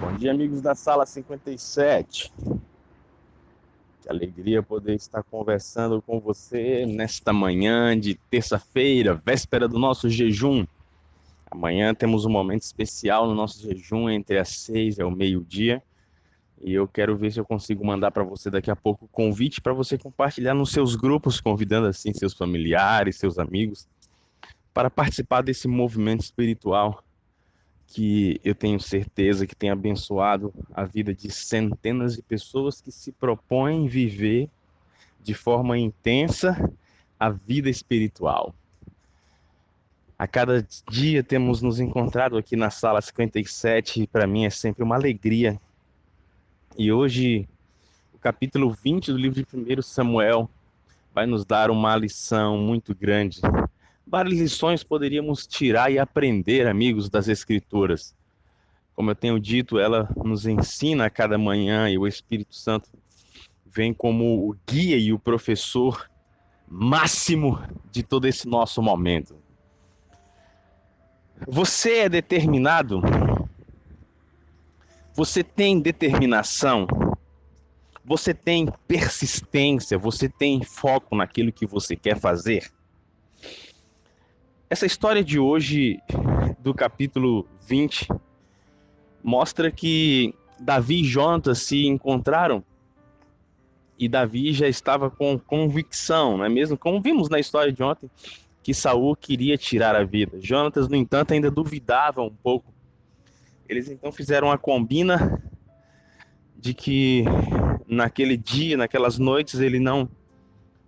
Bom dia, amigos da Sala 57. Que alegria poder estar conversando com você nesta manhã de terça-feira, véspera do nosso jejum. Amanhã temos um momento especial no nosso jejum entre as 6 e o meio-dia. E eu quero ver se eu consigo mandar para você daqui a pouco o convite para você compartilhar nos seus grupos, convidando assim seus familiares, seus amigos, para participar desse movimento espiritual que eu tenho certeza que tem abençoado a vida de centenas de pessoas que se propõem viver de forma intensa a vida espiritual. A cada dia temos nos encontrado aqui na Sala 57 e para mim é sempre uma alegria. E hoje, o capítulo 20 do livro de 1 Samuel vai nos dar uma lição muito grande. Várias lições poderíamos tirar e aprender, amigos, das Escrituras. Como eu tenho dito, ela nos ensina a cada manhã e o Espírito Santo vem como o guia e o professor máximo de todo esse nosso momento. Você é determinado? Você tem determinação? Você tem persistência? Você tem foco naquilo que você quer fazer? Essa história de hoje, do capítulo 20, mostra que Davi e Jonatas se encontraram e Davi já estava com convicção, não é mesmo? Como vimos na história de ontem, que Saul queria tirar a vida. Jonatas, no entanto, ainda duvidava um pouco. Eles então fizeram uma combina de que naquele dia, naquelas noites, ele não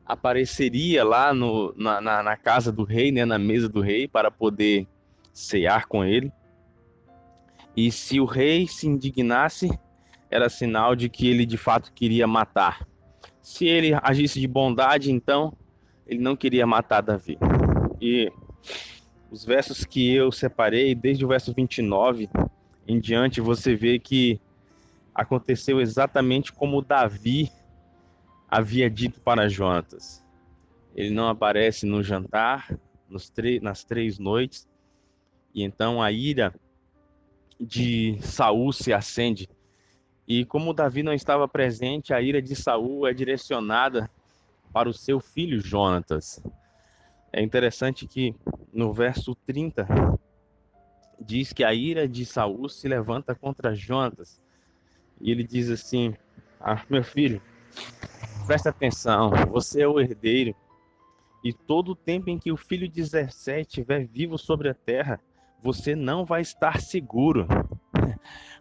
apareceria lá na casa do rei, né, na mesa do rei, para poder cear com ele. E se o rei se indignasse, era sinal de que ele de fato queria matar. Se ele agisse de bondade, então ele não queria matar Davi. E os versos que eu separei, desde o verso 29 em diante, você vê que aconteceu exatamente como Davi havia dito para Jonatas. Ele não aparece no jantar, nas 3 noites, e então a ira de Saul se acende. E como Davi não estava presente, a ira de Saul é direcionada para o seu filho Jonatas. É interessante que no verso 30 diz que a ira de Saul se levanta contra Jonatas. E ele diz assim: meu filho, presta atenção, você é o herdeiro. E todo o tempo em que o filho de Jessé estiver vivo sobre a terra, você não vai estar seguro.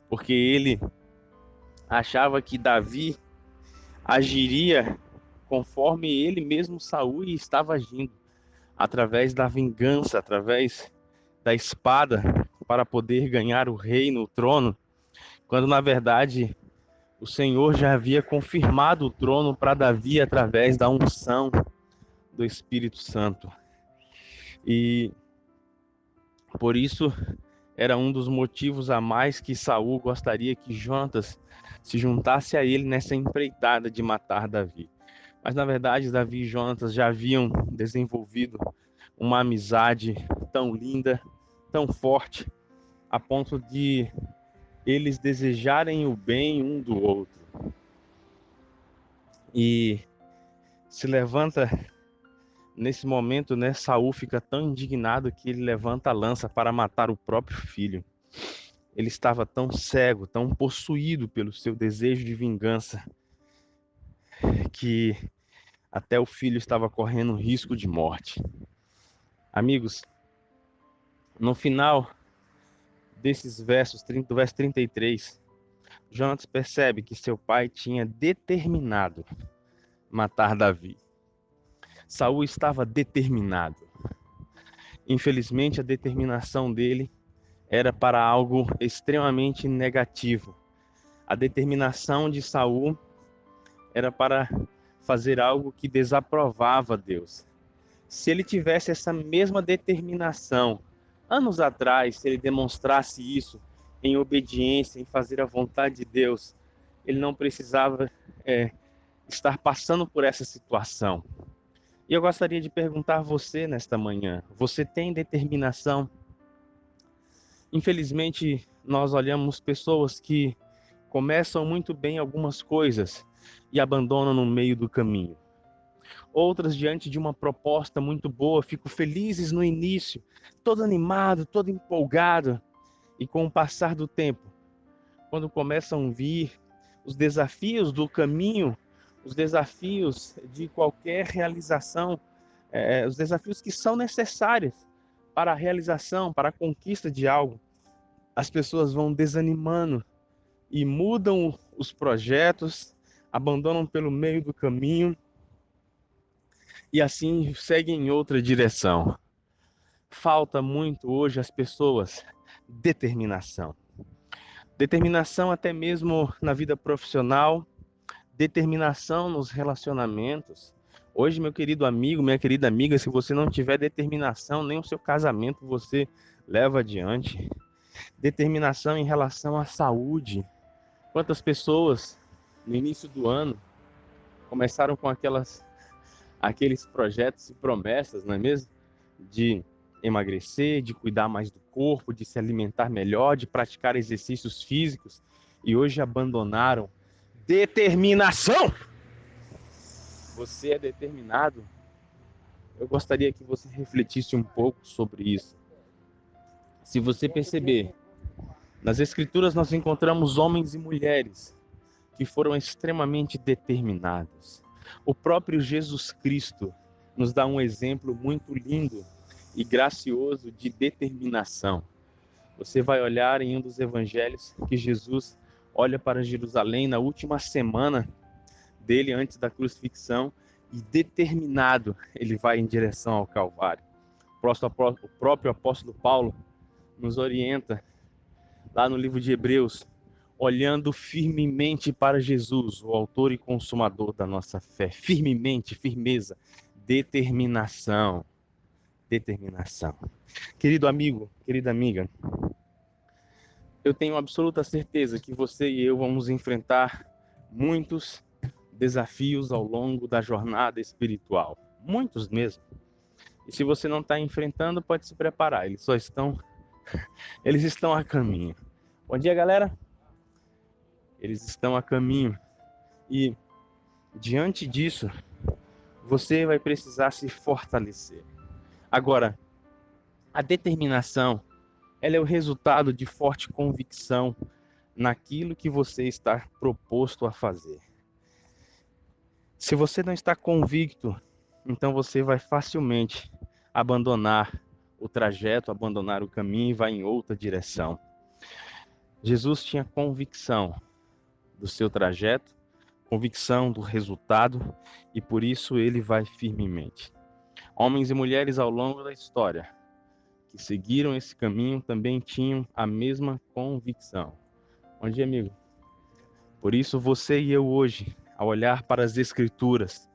Porque ele achava que Davi agiria conforme ele mesmo, Saul, estava agindo, através da vingança, através da espada, para poder ganhar o reino, o trono, quando na verdade o Senhor já havia confirmado o trono para Davi através da unção do Espírito Santo. E por isso era um dos motivos a mais que Saul gostaria que Jonatas se juntasse a ele nessa empreitada de matar Davi. Mas na verdade Davi e Jonatas já haviam desenvolvido uma amizade tão linda, tão forte, a ponto de eles desejarem o bem um do outro. E se levanta nesse momento, né? Saul fica tão indignado que ele levanta a lança para matar o próprio filho. Ele estava tão cego, tão possuído pelo seu desejo de vingança, que até o filho estava correndo risco de morte. Amigos, no final desses versos, do verso 33, Jonatas percebe que seu pai tinha determinado matar Davi. Saul estava determinado. Infelizmente, a determinação dele era para algo extremamente negativo. A determinação de Saul era para fazer algo que desaprovava Deus. Se ele tivesse essa mesma determinação, anos atrás, se ele demonstrasse isso em obediência, em fazer a vontade de Deus, ele não precisava estar passando por essa situação. E eu gostaria de perguntar a você nesta manhã: você tem determinação? Infelizmente, nós olhamos pessoas que começam muito bem algumas coisas e abandonam no meio do caminho. Outras, diante de uma proposta muito boa, ficam felizes no início, todo animado, todo empolgado, e com o passar do tempo, quando começam a vir os desafios do caminho, os desafios de qualquer realização, os desafios que são necessários para a realização, para a conquista de algo, as pessoas vão desanimando e mudam os projetos, abandonam pelo meio do caminho e assim seguem em outra direção. Falta muito hoje às pessoas determinação. Determinação até mesmo na vida profissional, determinação nos relacionamentos. Hoje, meu querido amigo, minha querida amiga, se você não tiver determinação, nem o seu casamento você leva adiante. Determinação em relação à saúde. Quantas pessoas no início do ano começaram com aqueles projetos e promessas, não é mesmo? De emagrecer, de cuidar mais do corpo, de se alimentar melhor, de praticar exercícios físicos e hoje abandonaram. Determinação! Você é determinado? Eu gostaria que você refletisse um pouco sobre isso. Se você perceber, nas Escrituras nós encontramos homens e mulheres que foram extremamente determinados. O próprio Jesus Cristo nos dá um exemplo muito lindo e gracioso de determinação. Você vai olhar em um dos evangelhos que Jesus olha para Jerusalém na última semana dele antes da crucifixão e determinado ele vai em direção ao Calvário. O próprio apóstolo Paulo nos orienta lá no livro de Hebreus, olhando firmemente para Jesus, o autor e consumador da nossa fé. Firmemente, firmeza, determinação. Determinação. Querido amigo, querida amiga, eu tenho absoluta certeza que você e eu vamos enfrentar muitos desafios ao longo da jornada espiritual. Muitos mesmo. E se você não está enfrentando, pode se preparar. Eles estão a caminho. Bom dia, galera. Eles estão a caminho. E diante disso, você vai precisar se fortalecer. Agora, a determinação, ela é o resultado de forte convicção naquilo que você está proposto a fazer. Se você não está convicto, então você vai facilmente abandonar o trajeto, abandonar o caminho e vai em outra direção. Jesus tinha convicção do seu trajeto, convicção do resultado e por isso ele vai firmemente. Homens e mulheres ao longo da história que seguiram esse caminho também tinham a mesma convicção. Bom dia, amigo. Por isso você e eu hoje, ao olhar para as Escrituras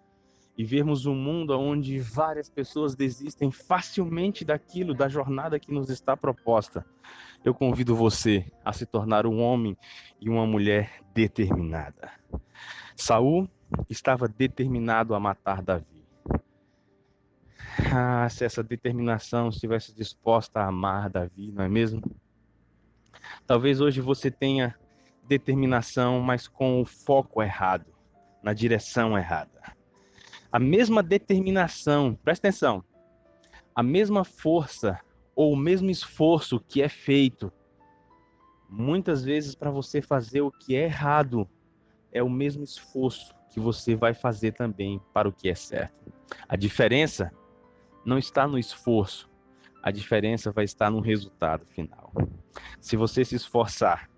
e vermos um mundo onde várias pessoas desistem facilmente daquilo, da jornada que nos está proposta, eu convido você a se tornar um homem e uma mulher determinada. Saul estava determinado a matar Davi. Se essa determinação estivesse disposta a amar Davi, não é mesmo? Talvez hoje você tenha determinação, mas com o foco errado, na direção errada. A mesma determinação, presta atenção, a mesma força ou o mesmo esforço que é feito, muitas vezes para você fazer o que é errado, é o mesmo esforço que você vai fazer também para o que é certo. A diferença não está no esforço, a diferença vai estar no resultado final. Se você se esforçar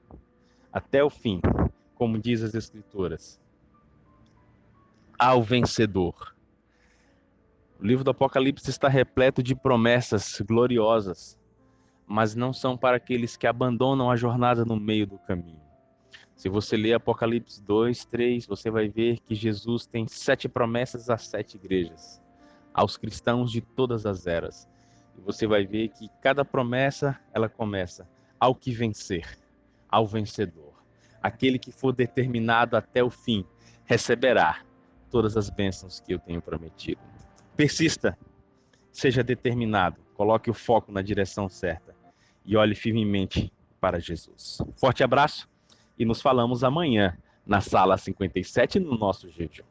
até o fim, como diz as Escrituras, ao vencedor. O livro do Apocalipse está repleto de promessas gloriosas, mas não são para aqueles que abandonam a jornada no meio do caminho. Se você ler Apocalipse 2, 3, você vai ver que Jesus tem 7 promessas às 7 igrejas, aos cristãos de todas as eras. E você vai ver que cada promessa, ela começa ao que vencer, ao vencedor. Aquele que for determinado até o fim, receberá todas as bênçãos que eu tenho prometido. Persista, seja determinado, coloque o foco na direção certa e olhe firmemente para Jesus. Forte abraço e nos falamos amanhã na sala 57 no nosso jejum.